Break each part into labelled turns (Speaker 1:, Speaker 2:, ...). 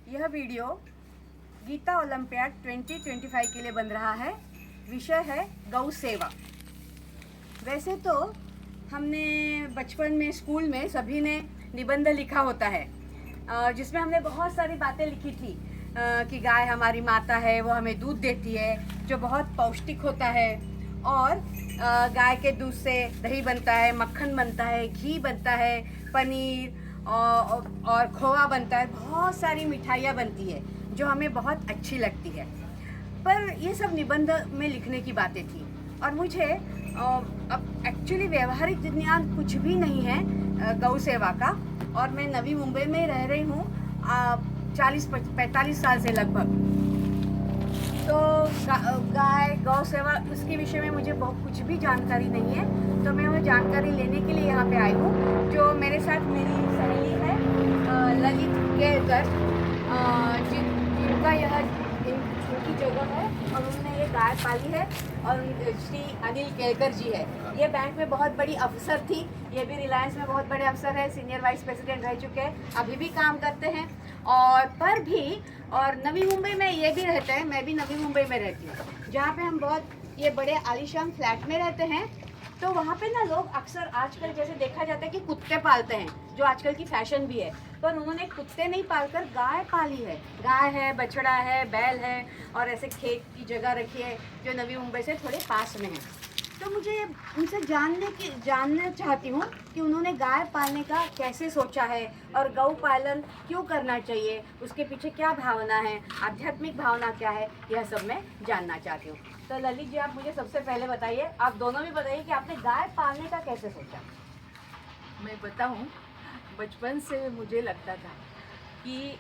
Speaker 1: यह video Gita olympiad 2025 के लिए बन रहा है। विषय है गौ सेवा। वैसे तो हमने बचपन में स्कूल में सभी ने निबंध लिखा होता है, जिसमें हमने बहुत सारी बातें लिखी थी कि गाय हमारी माता है, वो हमें दूध देती है जो बहुत पौष्टिक होता है, और गाय के दूध से दही बनता है, मक्खन बनता है, घी बनता है, पनीर और खोआ बनता है, बहुत सारी मिठाइयाँ बनती है जो हमें बहुत अच्छी लगती है। पर ये सब निबंध में लिखने की बातें थी और मुझे अब एक्चुअली व्यवहारिक ज्ञान कुछ भी नहीं है गौ सेवा का। और मैं नवी मुंबई में रह रही हूँ 40-45 साल से लगभग। तो गाय गौ सेवा उसके विषय में मुझे बहुत कुछ भी जानकारी नहीं है, तो मैं वो जानकारी लेने के लिए यहाँ पे आई हूँ। जो मेरे साथ मेरी सहेली है ललित केलकर, जिनका यह छोटी जगह है और उन्होंने ये गाय पाली है, और श्री अनिल केलकर जी है। ये बैंक में बहुत बड़ी अफसर थी, ये भी रिलायंस में बहुत बड़े अफसर है, सीनियर वाइस प्रेसिडेंट रह चुके हैं, अभी भी काम करते हैं। और नवी मुंबई में ये भी रहते हैं, मैं भी नवी मुंबई में रहती हूँ, जहाँ पे हम बहुत ये बड़े आलीशान फ्लैट में रहते हैं। तो वहाँ पे ना लोग अक्सर आजकल जैसे देखा जाता है कि कुत्ते पालते हैं, जो आजकल की फैशन भी है, पर उन्होंने कुत्ते नहीं पालकर गाय पाली है। गाय है, बछड़ा है, बैल है, और ऐसे खेत की जगह रखी है जो नवी मुंबई से थोड़े पास में है। तो मुझे उनसे जानना चाहती हूँ कि उन्होंने गाय पालने का कैसे सोचा है और गौ पालन क्यों करना चाहिए, उसके पीछे क्या भावना है, आध्यात्मिक भावना क्या है, यह सब मैं जानना चाहती हूँ। तो ललित जी, आप मुझे सबसे पहले बताइए, आप दोनों भी बताइए कि आपने गाय पालने का कैसे सोचा।
Speaker 2: मैं बताऊं, बचपन से मुझे लगता था कि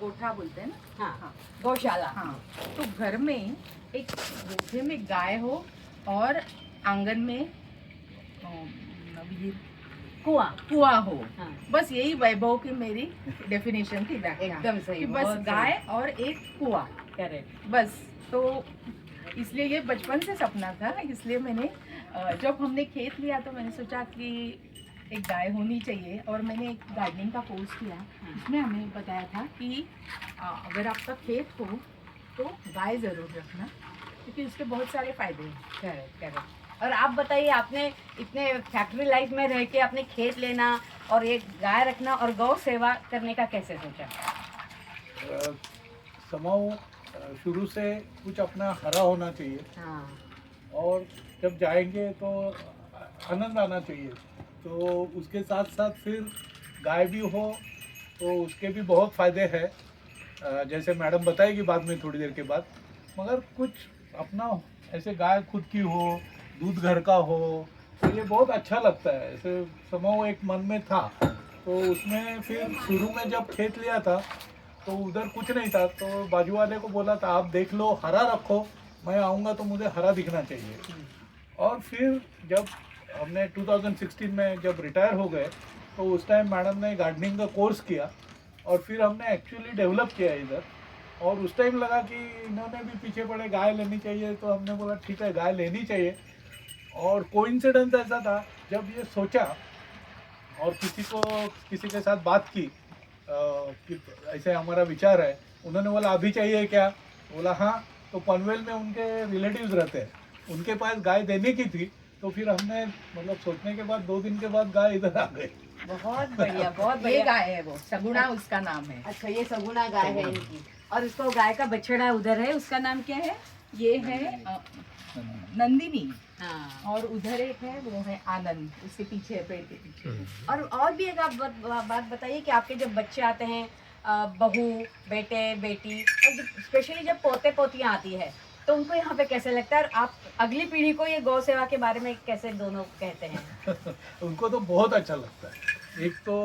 Speaker 2: गोठा बोलते हैं ना,
Speaker 1: हाँ, गौशाला।
Speaker 2: हाँ, तो घर में एक गोठे में गाय हो और आंगन में कुआं हो।
Speaker 1: हाँ।
Speaker 2: बस यही वैभव की मेरी डेफिनेशन थी, व्याख्या।
Speaker 1: एकदम सही,
Speaker 2: कि बस
Speaker 1: बहुत
Speaker 2: गाय और एक कुआं,
Speaker 1: करेक्ट।
Speaker 2: बस। तो इसलिए ये बचपन से सपना था। इसलिए मैंने जब हमने खेत लिया तो मैंने सोचा कि एक गाय होनी चाहिए, और मैंने एक गार्डनिंग का कोर्स किया। इसमें हमें बताया था कि अगर आपका खेत हो तो गाय ज़रूर रखना, क्योंकि उसके बहुत सारे फायदे हैं।
Speaker 1: करेक्ट। और आप बताइए, आपने इतने फैक्ट्री लाइफ में रह के अपने खेत लेना और एक गाय रखना और गौ सेवा करने का कैसे सोचा।
Speaker 3: समाओ शुरू से कुछ अपना हरा होना चाहिए।
Speaker 1: हाँ।
Speaker 3: और जब जाएंगे तो आनंद आना चाहिए। तो उसके साथ साथ फिर गाय भी हो तो उसके भी बहुत फ़ायदे हैं, जैसे मैडम बताएगी बाद में थोड़ी देर के बाद। मगर कुछ अपना ऐसे गाय खुद की हो, दूध घर का हो, तो ये बहुत अच्छा लगता है। ऐसे समाओ एक मन में था। तो उसमें फिर शुरू में जब खेत लिया था तो उधर कुछ नहीं था, तो बाजू वाले को बोला था आप देख लो, हरा रखो, मैं आऊँगा तो मुझे हरा दिखना चाहिए। और फिर जब हमने 2016 में जब रिटायर हो गए तो उस टाइम मैडम ने गार्डनिंग का कोर्स किया, और फिर हमने एक्चुअली डेवलप किया इधर। और उस टाइम लगा कि इन्होंने भी पीछे पड़े गाय लेनी चाहिए, तो हमने बोला ठीक है गाय लेनी चाहिए। और कोइंसिडेंस ऐसा था, जब ये सोचा और किसी के साथ बात की कि ऐसे हमारा विचार है, उन्होंने बोला अभी चाहिए क्या, बोला हाँ। तो पनवेल में उनके रिलेटिव्स रहते हैं, उनके पास गाय देने की थी। तो फिर हमने मतलब सोचने के बाद 2 दिन के बाद गाय इधर आ गई।
Speaker 1: बहुत बढ़िया, बहुत
Speaker 2: ये
Speaker 1: बढ़िया।
Speaker 2: गाय है, वो सगुना उसका नाम है।
Speaker 1: अच्छा, ये सगुना गाय है इनकी। और इसको गाय का बछड़ा उधर है, उसका नाम क्या है।
Speaker 2: ये है नंदिनी,
Speaker 1: हाँ।
Speaker 2: और उधर एक है, वो है आनंद, उसके पीछे है, पेड़ के पीछे।
Speaker 1: और भी एक आप बात बताइए कि आपके जब बच्चे आते हैं, बहू, बेटे, बेटी, और स्पेशली जब पोते पोतियाँ आती है, तो उनको यहाँ पे कैसे लगता है, और आप अगली पीढ़ी को ये गौ सेवा के बारे में कैसे दोनों कहते हैं।
Speaker 3: उनको तो बहुत अच्छा लगता है। एक तो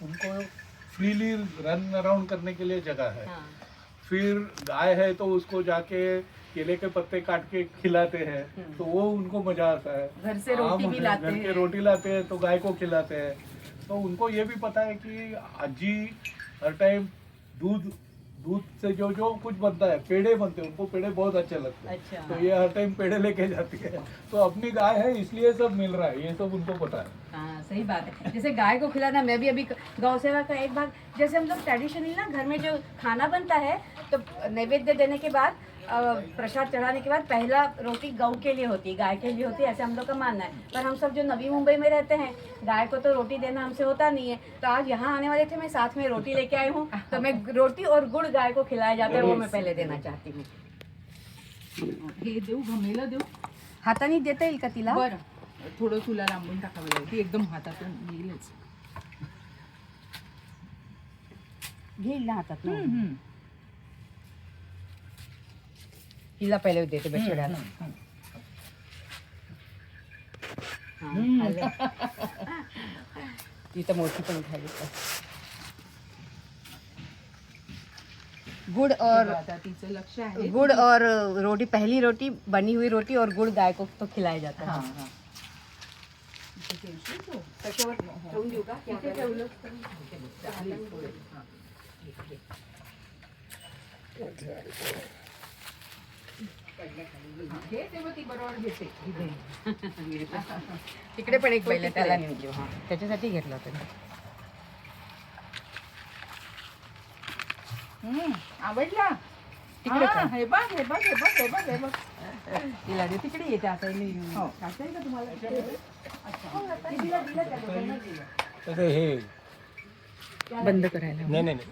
Speaker 3: उनको फ्रीली रन अराउंड करने के लिए जगह है।
Speaker 1: हाँ।
Speaker 3: फिर गाय है तो उसको जाके केले के पत्ते काट के खिलाते हैं, तो वो उनको मजा आता है।
Speaker 2: घर से रोटी भी लाते
Speaker 3: घर
Speaker 2: हैं।
Speaker 3: के रोटी लाते हैं तो गाय को खिलाते हैं। तो उनको ये भी पता है कि अज्जी हर टाइम दूध दूध से जो जो कुछ बनता है, पेड़े बनते हैं, उनको पेड़े बहुत अच्छे लगते हैं।
Speaker 1: अच्छा।
Speaker 3: तो ये हर टाइम पेड़े लेके जाती है। तो अपनी गाय है इसलिए सब मिल रहा है, ये सब उनको पता है।
Speaker 1: हाँ सही बात है। जैसे गाय को खिलाना, मैं भी अभी गौ सेवा का एक भाग, जैसे हम लोग ट्रेडिशनली ना घर में जो खाना बनता है तो नैवेद्य देने के बाद प्रसाद चढ़ाने के बाद पहला रोटी गौ के लिए होती है, गाय के लिए होती है, ऐसे हम लोग का मानना है। पर हम सब जो नवी मुंबई में रहते हैं, गाय को तो रोटी देना हमसे होता नहीं है। तो आज यहाँ आने वाले थे, मैं साथ में रोटी लेके आई हूँ, तो मैं रोटी और गुड़ गाय को खिलाया जाता है वो मैं पहले देना चाहती हूँ।
Speaker 2: हे देऊ घमेला देऊ
Speaker 1: हाताने देता येईल का तिला?
Speaker 2: बरं थोडं तुला लांबून टाकावं लागेल ती एकदम हातातून येईलच
Speaker 1: घेईल ना हातात ना.
Speaker 2: हम्म.
Speaker 1: तिला पहिले देते बेचड्याला. ती तर मोठी पण खाली. गुड़ और
Speaker 2: आता तिचं लक्ष आहे
Speaker 1: गुड़ और रोटी, पहली रोटी बनी हुई रोटी और गुड़ गाय को तो खिलाया जाता
Speaker 2: हा
Speaker 1: है.
Speaker 2: हा इथे ठेवशील तू?
Speaker 1: त्याच्यावर ठेवून देऊ का?
Speaker 2: इथे ठेवलं चालेल, थोडे. हा. हा, घे तेव्हा ती बरोबर घेते इथे.
Speaker 1: तिकडे पण एक बैल आहे, त्याला नेऊन देऊ. हा त्याच्यासाठी घेतला होता.
Speaker 2: आवडला
Speaker 1: तिकडे
Speaker 2: हा,
Speaker 1: काय?
Speaker 2: हे बघ हे बघ हे बघ हे बघ हे बघ
Speaker 1: तिला दे, तिकडे येते आता.
Speaker 2: हो.
Speaker 1: काढता येईल का तुम्हाला?
Speaker 3: तसे हे
Speaker 2: बंद करायला
Speaker 3: नाही नाही नाही,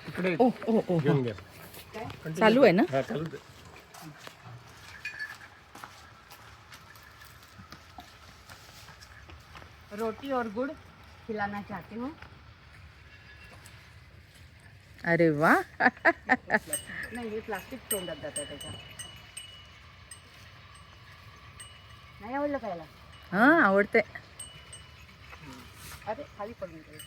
Speaker 3: तिकडे
Speaker 2: ओ ओ ओ
Speaker 3: घेऊन घ्या.
Speaker 2: चालू आहे ना
Speaker 3: हा चालू दे.
Speaker 1: रोटी और गुड़ खिलाना चाहती हूँ.
Speaker 2: अरे वा
Speaker 1: नाही, हे प्लास्टिक तोंडात जातं त्याच्या. नाही आवडलं खायला?
Speaker 2: हा आवडते
Speaker 1: अरे खाली पडून गेलं.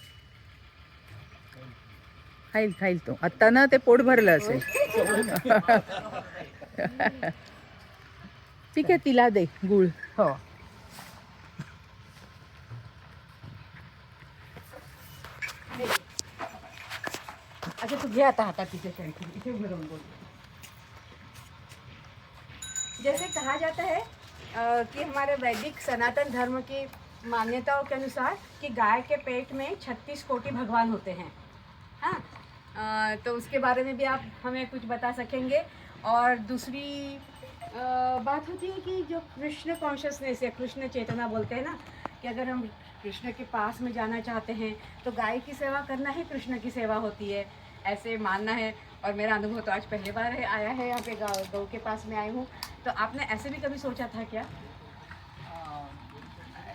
Speaker 2: खाईल खाईल तो आता ना ते पोट भरलं असेल ठीक आहे तिला दे गुळ
Speaker 1: हो. अच्छा तू घे आता हातात तिथे शंकर, इथे उभं राहून बोल. जैसे कहा जाता है कि हमारे वैदिक सनातन धर्म की मान्यताओं के अनुसार कि गाय के पेट में 36 कोटि भगवान होते हैं. हाँ, तो उसके बारे में भी आप हमें कुछ बता सकेंगे. और दूसरी बात होती है कि जो कृष्ण कॉन्शियसनेस है, कृष्ण चेतना बोलते हैं ना, कि अगर हम कृष्ण के पास में जाना चाहते हैं तो गाय की सेवा करना ही कृष्ण की सेवा होती है, ऐसे मानना है. और मेरा अनुभव तो आज पहली बार है आया है यहाँ पे, गौ के पास में आई हूँ. तो आपने ऐसे भी कभी सोचा था क्या?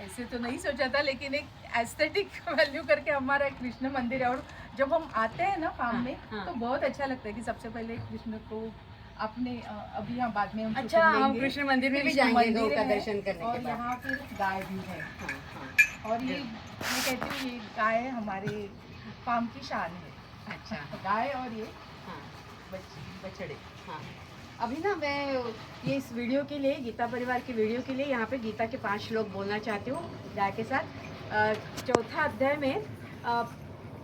Speaker 2: ऐसे तो नहीं सोचा था लेकिन एक एस्थेटिक वैल्यू करके हमारा कृष्ण मंदिर है और जब हम आते हैं ना फार्म में
Speaker 1: हाँ.
Speaker 2: तो बहुत अच्छा लगता है कि सबसे पहले कृष्ण को अपने अभी यहाँ बाद में हम
Speaker 1: अच्छा,
Speaker 2: shooting
Speaker 1: हम
Speaker 2: लेंगे।
Speaker 1: कृष्ण मंदिर में भी
Speaker 2: कृष्ण
Speaker 1: जाएंगे
Speaker 2: मंदिर
Speaker 1: गौ का
Speaker 2: है
Speaker 1: दर्शन करने
Speaker 2: और
Speaker 1: के बाद.
Speaker 2: यहाँ फिर गाय भी है
Speaker 1: हाँ हाँ.
Speaker 2: और ये मैं कहती हूँ ये गाय हमारे फार्म की शान है
Speaker 1: अच्छा.
Speaker 2: गाय और ये
Speaker 1: हाँ
Speaker 2: बछड़े
Speaker 1: हाँ. अभी ना मैं ये इस वीडियो के लिए, गीता परिवार की वीडियो के लिए यहाँ पे गीता के 5 श्लोक बोलना चाहती हूँ गाय के साथ. चौथा अध्याय में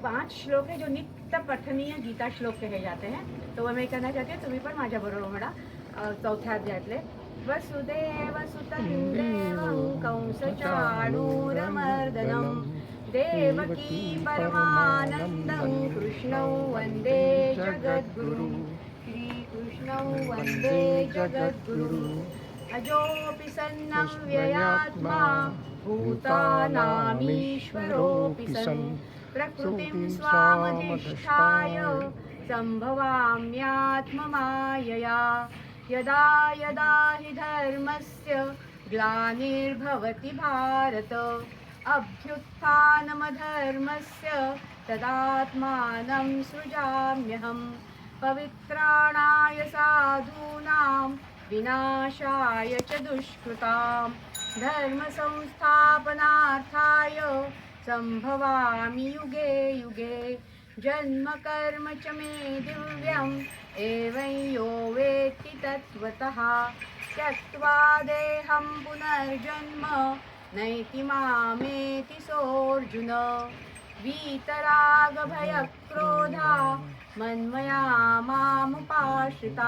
Speaker 1: 5 श्लोक है जो नित्य पठनीय गीता श्लोक कहे जाते हैं. तो वो मैं कहना चाहती हूँ, तुम्ही पण माझ्याबरोबर म्हणा. चौथ्या अध्यायातले वसुदेव सुतं देवं कंसचाणूरमर्दनं देवकी परमानन्दं कृष्णं वन्दे जगद्गुरुं. श्रीकृष्णं वन्दे जगद्गुरुं. अजोऽपि सन्नव्ययात्मा भूतानामीश्वरोऽपि सन् प्रकृतिं स्वामधिष्ठाय सम्भवाम्यात्ममायया. यदा यदा हि धर्मस्य ग्लानिर्भवति भारत अभ्युत्थानमधर्मस्य तदात्मानं सृजाम्यहं. पवित्राणाय साधूनां विनाशाय च दुष्कृतां धर्मसंस्थापनार्थाय सम्भवामि युगे युगे. जन्म कर्म च मे दिव्यम् एवं यो वेत्ति तत्त्वतः त्यक्त्वा देहं पुनर्जन्म नैति मामेति सोऽर्जुन. वीतरागभयक्रोधा मन्मया मामुपाश्रिताः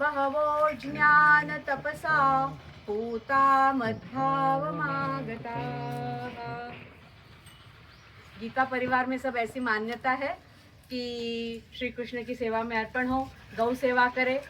Speaker 1: बहवो ज्ञानतपसा पूता मद्भावमागताः। गीता परिवार में सब ऐसी मान्यता है कि श्री कृष्ण की सेवा में अर्पण हो, गौ सेवा करे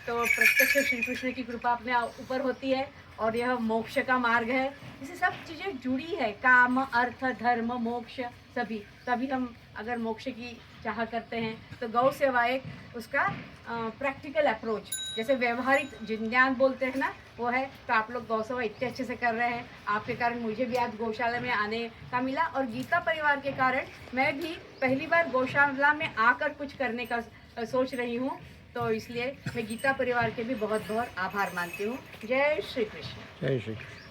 Speaker 1: तो प्रत्यक्ष श्री कृष्ण की कृपा अपने ऊपर होती है और यह मोक्ष का मार्ग है। इससे सब चीज़ें जुड़ी है, काम अर्थ धर्म मोक्ष सभी। तभी हम अगर मोक्ष की चाह करते हैं तो गौ सेवा एक उसका प्रैक्टिकल अप्रोच, जैसे व्यवहारिक ज्ञान बोलते हैं ना, वो है। तो आप लोग गौ सेवा इतने अच्छे से कर रहे हैं, आपके कारण मुझे भी आज गौशाला में आने का मिला और गीता परिवार के कारण मैं भी पहली बार गौशाला में आकर कुछ करने का सोच रही हूँ। तो इसलिए मैं गीता परिवार के भी बहुत बहुत आभार मानती हूँ। जय श्री कृष्ण।
Speaker 4: जय श्री कृष्ण।